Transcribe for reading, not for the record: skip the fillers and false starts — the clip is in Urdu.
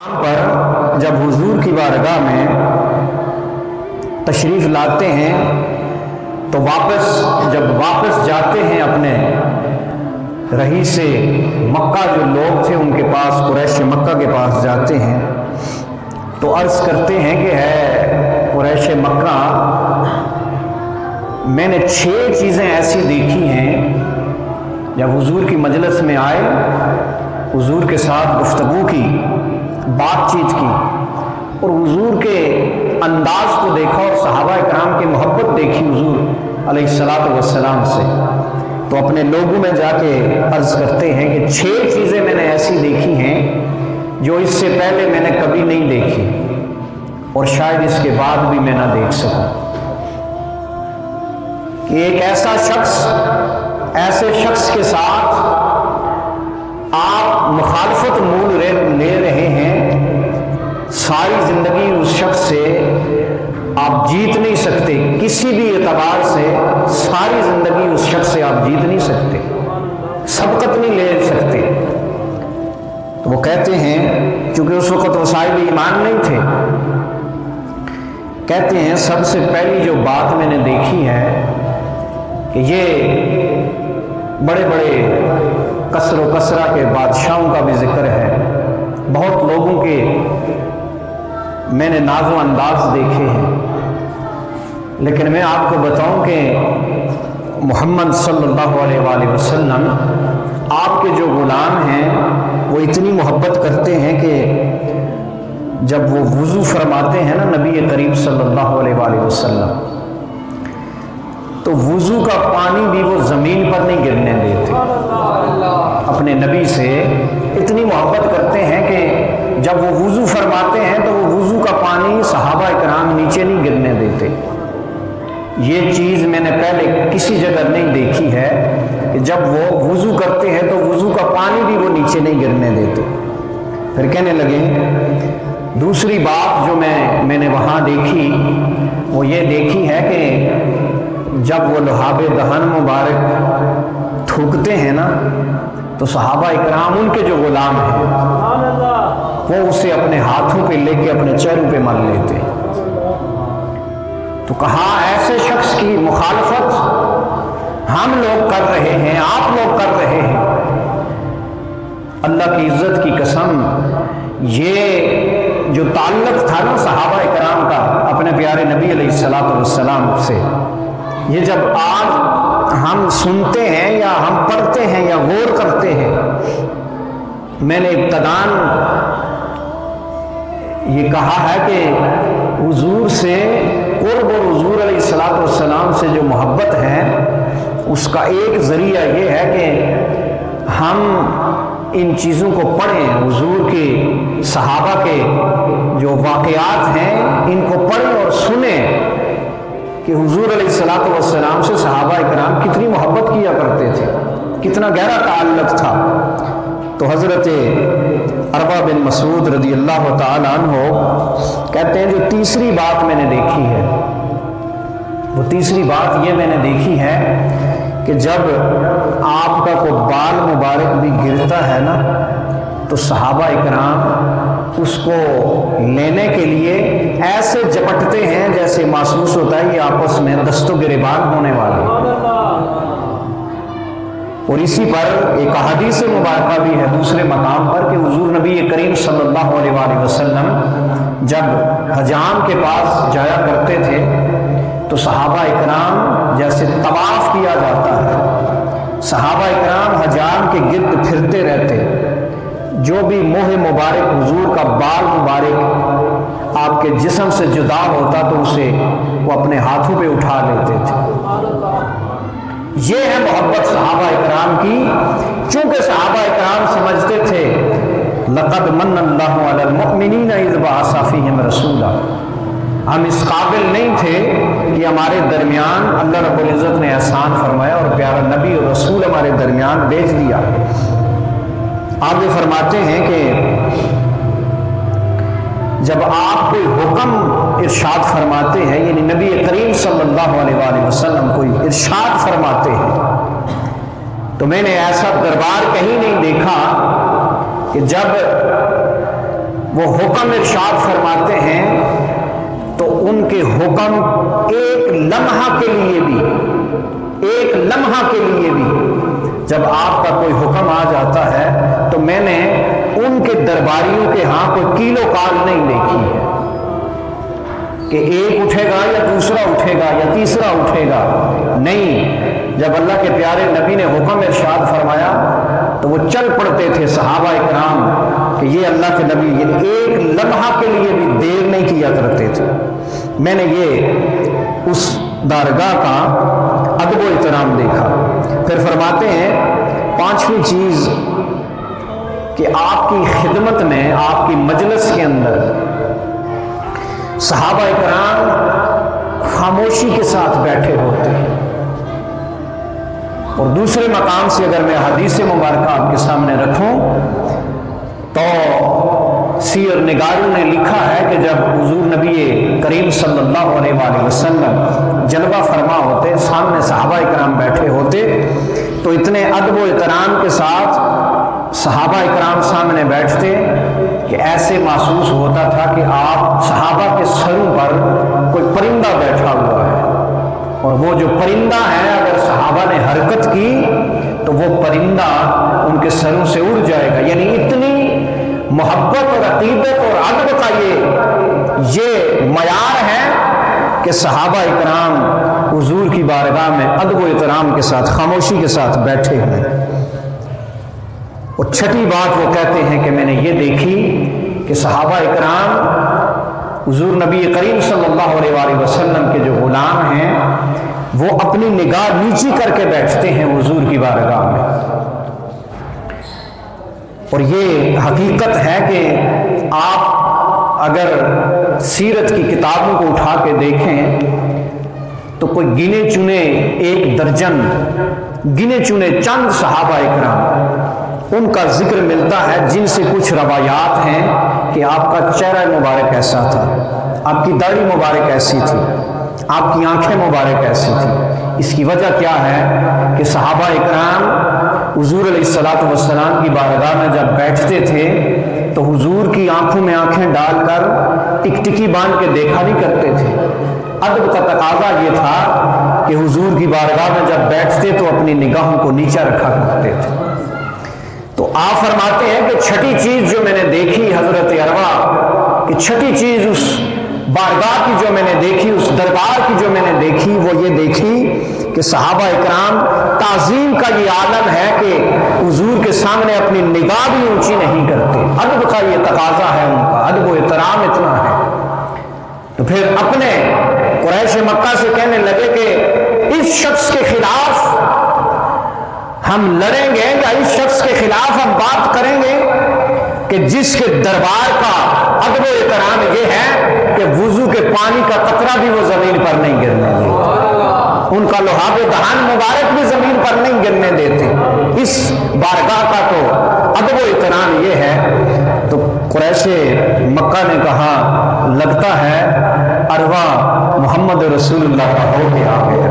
پر جب حضور کی بارگاہ میں تشریف لاتے ہیں تو جب واپس جاتے ہیں اپنے رہی سے مکہ جو لوگ تھے ان کے پاس، قریش مکہ کے پاس جاتے ہیں تو عرض کرتے ہیں کہ ہے قریش مکہ، میں نے 6 چیزیں ایسی دیکھی ہیں جب حضور کی مجلس میں آئے، حضور کے ساتھ گفتگو کی، بات چیت کی اور حضور کے انداز کو دیکھا اور صحابہ کرام کی محبت دیکھی حضور علیہ الصلوۃ والسلام سے، تو اپنے لوگوں میں جا کے عرض کرتے ہیں کہ 6 چیزیں میں نے ایسی دیکھی ہیں جو اس سے پہلے میں نے کبھی نہیں دیکھی اور شاید اس کے بعد بھی میں نہ دیکھ سکوں، کہ ایک ایسے شخص کے ساتھ آپ مخالفت مول لے رہے ہیں، ساری زندگی اس شخص سے آپ جیت نہیں سکتے، کسی بھی اعتبار سے ساری زندگی اس شخص سے آپ جیت نہیں سکتے، سبقت نہیں لے سکتے۔ تو وہ کہتے ہیں، چونکہ اس وقت وسائل ایمان نہیں تھے، کہتے ہیں سب سے پہلی جو بات میں نے دیکھی ہے کہ یہ بڑے بڑے کثر و کثرہ کے بادشاہوں کا بھی ذکر ہے، بہت لوگوں کے میں نے ناز و انداز دیکھے ہیں، لیکن میں آپ کو بتاؤں کہ محمد صلی اللہ علیہ وآلہ وسلم آپ کے جو غلام ہیں وہ اتنی محبت کرتے ہیں کہ جب وہ وضو فرماتے ہیں نا نبی کریم صلی اللہ علیہ وآلہ وسلم، تو وضو کا پانی بھی وہ زمین پر نہیں گرنے دیتے، اپنے نبی سے اتنی محبت کرتے ہیں کہ جب وہ وضو فرماتے ہیں تو وہ وضو کا پانی صحابہ کرام نیچے نہیں گرنے دیتے۔ یہ چیز میں نے پہلے کسی جگہ نہیں دیکھی ہے کہ جب وہ وضو کرتے ہیں تو وضو کا پانی بھی وہ نیچے نہیں گرنے دیتے۔ پھر کہنے لگے دوسری بات جو میں نے وہاں دیکھی وہ یہ دیکھی ہے کہ جب وہ لہاب دہن مبارک تھوکتے ہیں نا تو صحابہ اکرام ان کے جو غلام ہیں وہ اسے اپنے ہاتھوں پہ لے کے اپنے چہروں پہ مل لیتے۔ تو کہا ایسے شخص کی مخالفت ہم لوگ کر رہے ہیں، آپ لوگ کر رہے ہیں، اللہ کی عزت کی قسم، یہ جو تعلق تھا نا صحابہ کرام کا اپنے پیارے نبی علیہ الصلوۃ والسلام سے، یہ جب آج ہم سنتے ہیں یا ہم پڑھتے ہیں یا غور کرتے ہیں، میں نے ابتداً یہ کہا ہے کہ حضور سے قرب اور حضور علیہ الصلوۃ والسلام سے جو محبت ہے اس کا ایک ذریعہ یہ ہے کہ ہم ان چیزوں کو پڑھیں، حضور کے صحابہ کے جو واقعات ہیں ان کو پڑھیں اور سنیں کہ حضور علیہ الصلوۃ والسلام سے صحابہ کرام کتنی محبت کیا کرتے تھے، کتنا گہرا تعلق تھا۔ تو حضرت عروہ بن مسعود رضی اللہ تعالی عنہ کہتے ہیں جو تیسری بات میں نے دیکھی ہے، وہ تیسری بات یہ میں نے دیکھی ہے کہ جب آپ کا کوئی بال مبارک بھی گرتا ہے نا تو صحابہ اکرام اس کو لینے کے لیے ایسے جپٹتے ہیں جیسے محسوس ہوتا ہے یہ آپس میں دست و گریبان ہونے والے۔ اور اسی پر ایک حدیث مبارکہ بھی ہے دوسرے مقام پر کہ حضور نبی کریم صلی اللہ علیہ وآلہ وسلم جب حجام کے پاس جایا کرتے تھے تو صحابہ اکرام جیسے طواف کیا جاتا ہے، صحابہ اکرام حجام کے گرد پھرتے رہتے، جو بھی منہ مبارک حضور کا بال مبارک آپ کے جسم سے جدا ہوتا تو اسے وہ اپنے ہاتھوں پہ اٹھا لیتے تھے۔ یہ ہے محبت صحابہ اکرام کی، چونکہ صحابہ اکرام سمجھتے تھے لقد من اللہ علی المؤمنین اذ بعث فیہم رسولا، ہم اس قابل نہیں تھے کہ ہمارے درمیان اللہ رب العزت نے احسان فرمایا اور پیارا نبی اور رسول ہمارے درمیان بھیج دیا۔ آگے فرماتے ہیں کہ جب آپ کوئی حکم ارشاد فرماتے ہیں، یعنی نبی کریم صلی اللہ علیہ وآلہ وسلم کوئی ارشاد فرماتے ہیں، تو میں نے ایسا دربار کہیں نہیں دیکھا کہ جب وہ حکم ارشاد فرماتے ہیں تو ان کے حکم ایک لمحہ کے لیے بھی جب آپ کا کوئی حکم آ جاتا ہے تو میں نے ان کے درباریوں کے ہاں کوئی کیلو کال نہیں دیکھی ہے کہ ایک اٹھے گا یا دوسرا اٹھے گا یا تیسرا اٹھے گا، نہیں، جب اللہ کے پیارے نبی نے حکم ارشاد فرمایا تو وہ چل پڑتے تھے صحابہ کرام کہ یہ اللہ کے نبی یعنی ایک لمحہ کے لیے بھی دیر نہیں کیا کرتے تھے۔ میں نے یہ اس دارگاہ کا ادب و احترام دیکھا۔ پھر فرماتے ہیں پانچویں چیز کہ آپ کی خدمت میں، آپ کی مجلس کے اندر صحابہ کرام خاموشی کے ساتھ بیٹھے ہوتے ہیں۔ اور دوسرے مقام سے اگر میں حدیث مبارکہ آپ کے سامنے رکھوں تو سیر نگاروں نے لکھا ہے کہ جب حضور نبی کریم صلی اللہ علیہ وآلہ وسلم جلوہ فرما ہوتے، سامنے صحابہ کرام بیٹھے ہوتے تو اتنے ادب و احترام کے ساتھ صحابہ کرام سامنے بیٹھتے کہ ایسے محسوس ہوتا تھا کہ آپ صحابہ کے سروں پر کوئی پرندہ بیٹھا ہوا ہے، اور وہ جو پرندہ ہے اگر صحابہ نے حرکت کی تو وہ پرندہ ان کے سروں سے اڑ جائے گا۔ یعنی اتنی محبت اور عقیدت اور ادب کا یہ معیار ہے کہ صحابہ کرام حضور کی بارگاہ میں ادب و احترام کے ساتھ خاموشی کے ساتھ بیٹھے ہوئے۔ اور چھٹی بات وہ کہتے ہیں کہ میں نے یہ دیکھی کہ صحابہ کرام حضور نبی کریم صلی اللہ علیہ وآلہ وسلم کے جو غلام ہیں وہ اپنی نگاہ نیچی کر کے بیٹھتے ہیں حضور کی بارگاہ میں۔ اور یہ حقیقت ہے کہ آپ اگر سیرت کی کتابوں کو اٹھا کے دیکھیں تو کوئی گنے چنے ایک درجن گنے چنے چند صحابہ اکرام ان کا ذکر ملتا ہے جن سے کچھ روایات ہیں کہ آپ کا چہرہ مبارک ایسا تھا، آپ کی داڑھی مبارک ایسی تھی، آپ کی آنکھیں مبارک ایسی تھی۔ اس کی وجہ کیا ہے کہ صحابہ اکرام حضور علیہ الصلوۃ والسلام کی بارگاہ میں جب بیٹھتے تھے تو حضور کی آنکھوں میں آنکھیں ڈال کر ٹک ٹکی باندھ کے دیکھا نہیں کرتے تھے۔ ادب کا تقاضا یہ تھا کہ حضور کی بارگاہ میں جب بیٹھتے تو اپنی نگاہوں کو نیچا رکھا کرتے تھے۔ تو آپ فرماتے ہیں کہ چھٹی چیز جو میں نے دیکھی حضرت عروہ کہ چھٹی چیز اس بارگاہ کی جو میں نے دیکھی، اس دربار کی جو میں نے دیکھی، وہ یہ دیکھی کہ صحابہ اکرام تعظیم کا یہ عالم ہے کہ حضور کے سامنے اپنی نگاہ بھی اونچی نہیں کرتے۔ ادب کا یہ تقاضا ہے، ان کا ادب و احترام اتنا ہے۔ تو پھر اپنے قریش مکہ سے کہنے لگے کہ اس شخص کے خلاف ہم لڑیں گے یا اس شخص کے خلاف ہم بات کریں گے کہ جس کے دربار کا ادب و احترام یہ ہے کہ وضو کے پانی کا قطرہ بھی وہ زمین پر نہیں گرنے دیتے، ان کا لحاف دہان مبارک بھی زمین پر نہیں گرنے دیتے۔ اس بارگاہ کا تو ادب و احترام یہ ہے۔ تو قریش مکہ نے کہا لگتا ہے عروہ محمد رسول اللہ کا ہو کے آ گیا۔